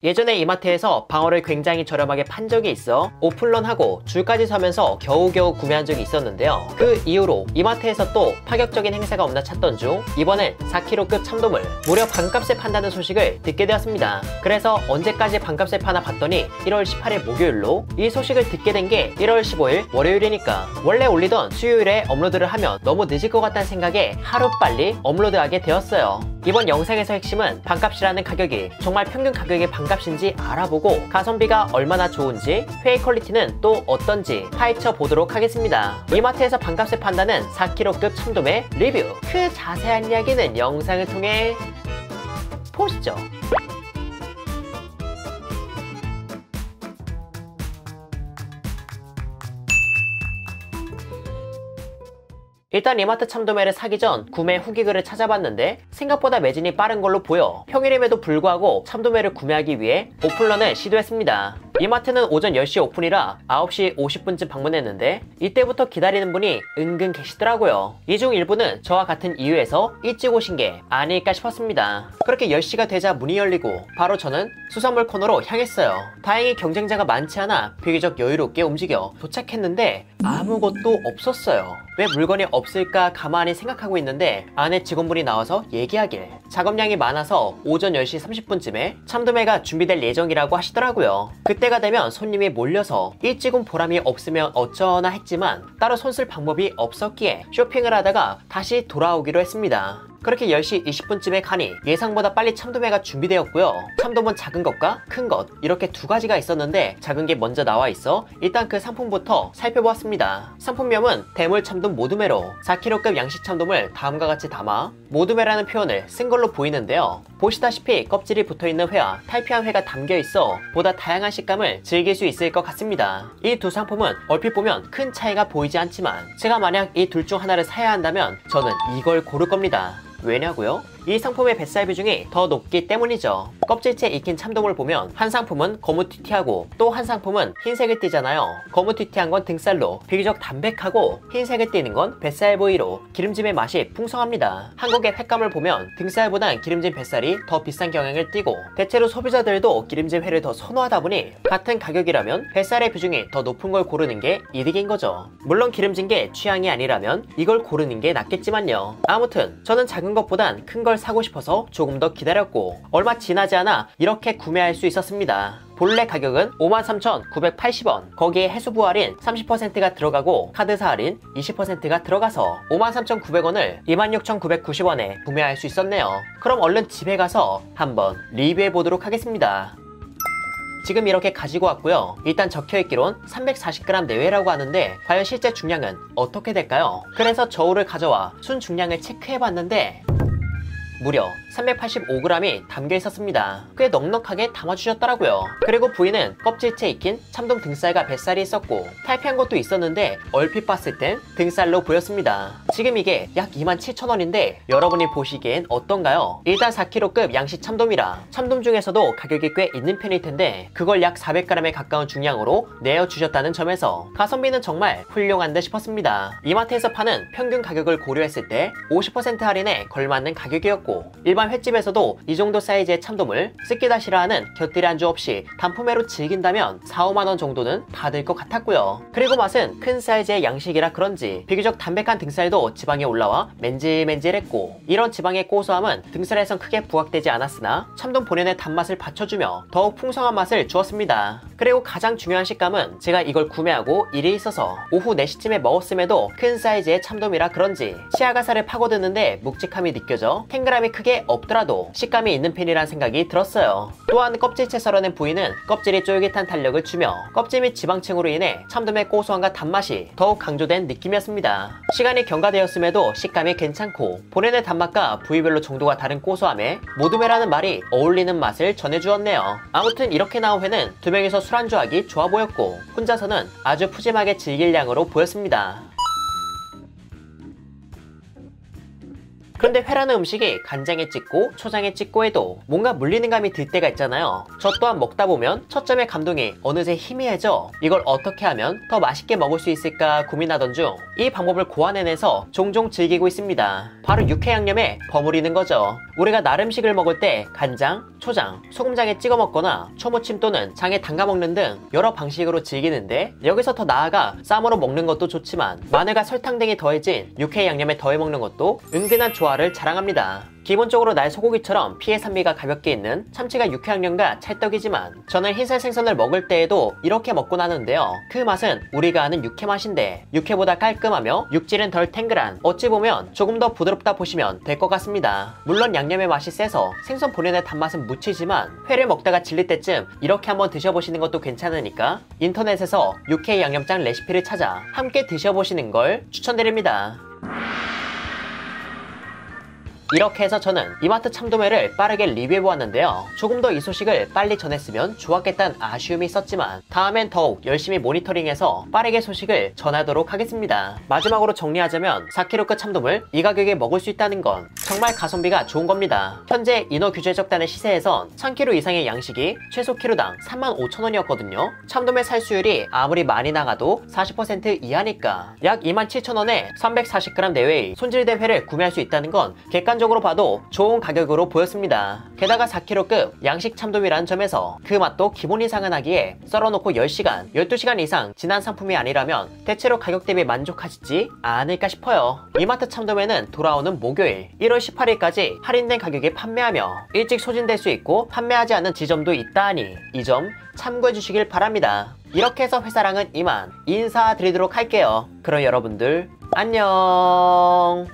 예전에 이마트에서 방어를 굉장히 저렴하게 판 적이 있어 오픈런하고 줄까지 서면서 겨우겨우 구매한 적이 있었는데요. 그 이후로 이마트에서 또 파격적인 행사가 없나 찾던 중 이번엔 4kg급 참돔을 무려 반값에 판다는 소식을 듣게 되었습니다. 그래서 언제까지 반값에 파나 봤더니 1월 18일 목요일로, 이 소식을 듣게 된 게 1월 15일 월요일이니까 원래 올리던 수요일에 업로드를 하면 너무 늦을 것 같다는 생각에 하루빨리 업로드하게 되었어요. 이번 영상에서 핵심은 반값이라는 가격이 정말 평균 가격의 반값인지 알아보고 가성비가 얼마나 좋은지, 회의 퀄리티는 또 어떤지 파헤쳐 보도록 하겠습니다. 이마트에서 반값에 판다는 4kg급 참돔의 리뷰, 그 자세한 이야기는 영상을 통해 보시죠. 일단 이마트 참돔회를 사기 전 구매 후기글을 찾아봤는데 생각보다 매진이 빠른 걸로 보여 평일임에도 불구하고 참돔회를 구매하기 위해 오픈런을 시도했습니다. 이마트는 오전 10시 오픈이라 9시 50분쯤 방문했는데 이때부터 기다리는 분이 은근 계시더라고요. 이 중 일부는 저와 같은 이유에서 일찍 오신 게 아닐까 싶었습니다. 그렇게 10시가 되자 문이 열리고 바로 저는 수산물 코너로 향했어요. 다행히 경쟁자가 많지 않아 비교적 여유롭게 움직여 도착했는데 아무것도 없었어요. 왜 물건이 없을까 가만히 생각하고 있는데 안에 직원분이 나와서 얘기하길 작업량이 많아서 오전 10시 30분쯤에 참돔회가 준비될 예정이라고 하시더라고요. 그때가 되면 손님이 몰려서 일찍 온 보람이 없으면 어쩌나 했지만 따로 손 쓸 방법이 없었기에 쇼핑을 하다가 다시 돌아오기로 했습니다. 그렇게 10시 20분쯤에 가니 예상보다 빨리 참돔회가 준비되었고요. 참돔은 작은 것과 큰 것 이렇게 두 가지가 있었는데 작은 게 먼저 나와 있어 일단 그 상품부터 살펴보았습니다. 상품명은 대물 참돔 모둠회로 4kg급 양식 참돔을 다음과 같이 담아 모둠회라는 표현을 쓴 걸로 보이는데요. 보시다시피 껍질이 붙어있는 회와 탈피한 회가 담겨있어 보다 다양한 식감을 즐길 수 있을 것 같습니다. 이 두 상품은 얼핏 보면 큰 차이가 보이지 않지만 제가 만약 이 둘 중 하나를 사야 한다면 저는 이걸 고를 겁니다. 왜냐고요? 이 상품의 뱃살 비중이 더 높기 때문이죠. 껍질째 익힌 참돔을 보면 한 상품은 거무튀튀하고 또 한 상품은 흰색을 띠잖아요. 거무튀튀한 건 등살로 비교적 담백하고 흰색을 띠는 건 뱃살 부위로 기름짐의 맛이 풍성합니다. 한국의 횟감을 보면 등살보단 기름진 뱃살이 더 비싼 경향을 띠고 대체로 소비자들도 기름진 회를 더 선호하다 보니 같은 가격이라면 뱃살의 비중이 더 높은 걸 고르는 게 이득인 거죠. 물론 기름진 게 취향이 아니라면 이걸 고르는 게 낫겠지만요. 아무튼 저는 작은 것보단 큰 걸 사고 싶어서 조금 더 기다렸고 얼마 지나지 않아 이렇게 구매할 수 있었습니다. 본래 가격은 53,980원, 거기에 해수부 할인 30%가 들어가고 카드사 할인 20%가 들어가서 53,900원을 26,990원에 구매할 수 있었네요. 그럼 얼른 집에 가서 한번 리뷰해 보도록 하겠습니다. 지금 이렇게 가지고 왔고요. 일단 적혀있기론 340g 내외라고 하는데 과연 실제 중량은 어떻게 될까요? 그래서 저울을 가져와 순 중량을 체크해봤는데 무려 385g이 담겨 있었습니다. 꽤 넉넉하게 담아주셨더라고요. 그리고 부위는 껍질째 익힌 참돔 등살과 뱃살이 있었고 탈피한 것도 있었는데 얼핏 봤을 땐 등살로 보였습니다. 지금 이게 약 27,000원인데 여러분이 보시기엔 어떤가요? 일단 4kg급 양식 참돔이라 참돔 중에서도 가격이 꽤 있는 편일 텐데 그걸 약 400g에 가까운 중량으로 내어주셨다는 점에서 가성비는 정말 훌륭한 듯 싶었습니다. 이마트에서 파는 평균 가격을 고려했을 때 50% 할인에 걸맞는 가격이었고 일반 횟집에서도 이 정도 사이즈의 참돔을 쓰기다 싫어하는 곁들이 안주 없이 단품회로 즐긴다면 4, 5만원 정도는 받을 것 같았고요. 그리고 맛은 큰 사이즈의 양식이라 그런지 비교적 담백한 등살도 지방에 올라와 맨질맨질했고 이런 지방의 고소함은 등살에선 크게 부각되지 않았으나 참돔 본연의 단맛을 받쳐주며 더욱 풍성한 맛을 주었습니다. 그리고 가장 중요한 식감은 제가 이걸 구매하고 일이 있어서 오후 4시쯤에 먹었음에도 큰 사이즈의 참돔이라 그런지 치아가살을 파고드는데 묵직함이 느껴져 탱글함이 크게 없더라도 식감이 있는 편이란 생각이 들었어요. 또한 껍질채 썰어낸 부위는 껍질이 쫄깃한 탄력을 주며 껍질 및 지방층으로 인해 참돔의 고소함과 단맛이 더욱 강조된 느낌이었습니다. 시간이 경과되었음에도 식감이 괜찮고 본연의 단맛과 부위별로 정도가 다른 고소함에 모둠회라는 말이 어울리는 맛을 전해주었네요. 아무튼 이렇게 나온 회는 두 명이서 술안주하기 좋아 보였고 혼자서는 아주 푸짐하게 즐길 양으로 보였습니다. 그런데 회라는 음식이 간장에 찍고 초장에 찍고 해도 뭔가 물리는 감이 들 때가 있잖아요. 저 또한 먹다 보면 첫 점의 감동이 어느새 희미해져 이걸 어떻게 하면 더 맛있게 먹을 수 있을까 고민하던 중 이 방법을 고안해내서 종종 즐기고 있습니다. 바로 육회 양념에 버무리는 거죠. 우리가 날 음식을 먹을 때 간장, 초장, 소금장에 찍어 먹거나 초무침 또는 장에 담가 먹는 등 여러 방식으로 즐기는데 여기서 더 나아가 쌈으로 먹는 것도 좋지만 마늘과 설탕 등이 더해진 육회 양념에 더해 먹는 것도 은근한 조화를 자랑합니다. 기본적으로 날 소고기처럼 피의 산미가 가볍게 있는 참치가 육회 양념과 찰떡이지만 저는 흰살 생선을 먹을 때에도 이렇게 먹곤 하는데요. 그 맛은 우리가 아는 육회 맛인데 육회보다 깔끔하며 육질은 덜 탱글한 어찌 보면 조금 더 부드럽다 보시면 될 것 같습니다. 물론 양념의 맛이 세서 생선 본연의 단맛은 묻히지만 회를 먹다가 질릴 때쯤 이렇게 한번 드셔보시는 것도 괜찮으니까 인터넷에서 육회 양념장 레시피를 찾아 함께 드셔보시는 걸 추천드립니다. 이렇게 해서 저는 이마트 참돔회를 빠르게 리뷰해보았는데요. 조금 더 이 소식을 빨리 전했으면 좋았겠다는 아쉬움이 있었지만 다음엔 더욱 열심히 모니터링해서 빠르게 소식을 전하도록 하겠습니다. 마지막으로 정리하자면 4kg급 참돔을 이 가격에 먹을 수 있다는 건 정말 가성비가 좋은 겁니다. 현재 인어규제적단의 시세에선 1000kg 이상의 양식이 최소 키로당 35,000원이었거든요. 참돔의 살수율이 아무리 많이 나가도 40% 이하니까 약 27,000원에 340g 내외의 손질된 회를 구매할 수 있다는 건 객관적으로 봐도 좋은 가격으로 보였습니다. 게다가 4kg급 양식 참돔이라는 점에서 그 맛도 기본 이상은 하기에 썰어놓고 10시간, 12시간 이상 지난 상품이 아니라면 대체로 가격 대비 만족하시지 않을까 싶어요. 이마트 참돔회는 돌아오는 목요일 1월 18일까지 할인된 가격에 판매하며 일찍 소진될 수 있고 판매하지 않는 지점도 있다 하니 이 점 참고해 주시길 바랍니다. 이렇게 해서 회사랑은 이만 인사드리도록 할게요. 그럼 여러분들 안녕.